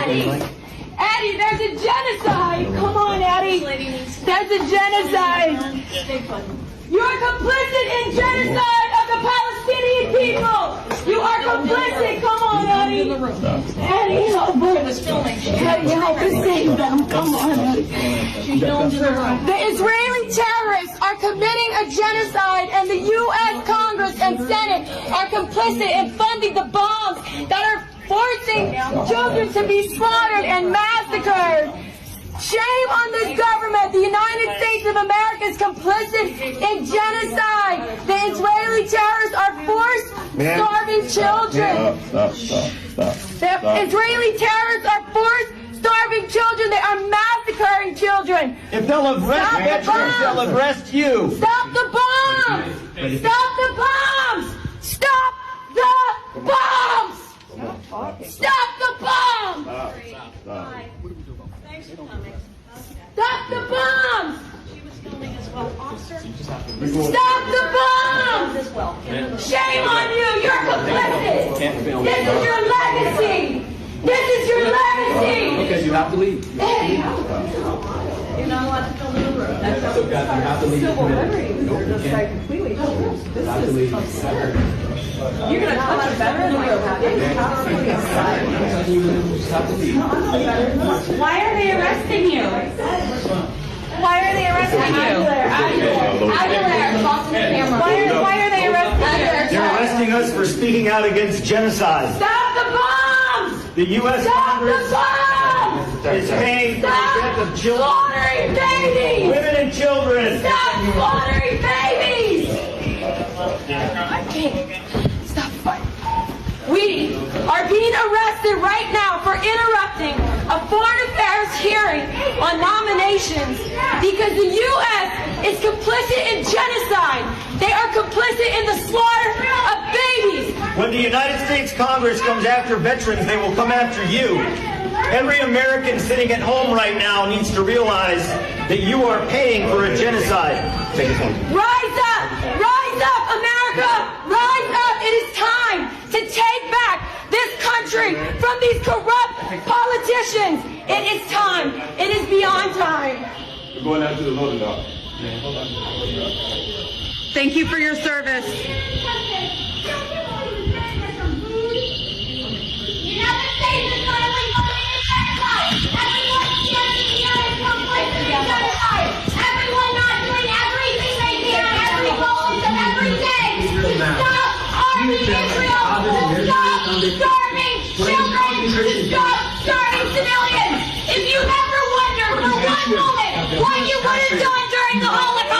Eddie, there's a genocide. Come on, Eddie. There's a genocide. You're complicit in genocide of the Palestinian people. You are complicit. Come on, Eddie. Eddie, help us. Eddie, help us save them. Come on, Eddie. The Israeli terrorists are committing a genocide, and the U.S. Congress and Senate are complicit in funding the bombs that are forcing children to be slaughtered and massacred. Shame on this government. The United States of America is complicit in genocide. The Israeli terrorists are forced starving children. Stop. The Israeli terrorists are forced starving children. They are massacring children. If they'll arrest veterans, they'll arrest you. Stop the bombs! Stop the bombs! Stop the bombs! Stop the bombs! Thanks for coming. Stop the bombs! She was filming as well. Officer, Stop the bombs! as well. Shame on you! You're complicit! This is your legacy! This is your legacy! Okay, you have to leave. Hey. You're not allowed to film in the room. That's how You have to leave. civil liberties Nope, are you just can't. like completely. You have to leave. You're going to touch a veteran and you're Just have to leave. Why are they arresting you? Why are they arresting you? Why are they arresting you? They're arresting us for speaking out against genocide. Stop the bombs! The U.S. Stop the Congress bombs! is paying for the death of Stop children, slaughtering babies! women and children. Stop slaughtering babies! I can't. Stop fighting. We are being arrested right now for interrupting a foreign affairs hearing on nominations because the U.S. is complicit in genocide. They are complicit in the slaughter of babies. When the United States Congress comes after veterans, they will come after you. Every American sitting at home right now needs to realize that you are paying for a genocide. Rise up! Rise up, America! Rise up! It is time to take back this country from these corrupt politicians. It is time. It is beyond time. We're going out to the loading dock. Thank you for your service. Starving children! Stop starving civilians! If you ever wondered for one moment what you would have done during the Holocaust,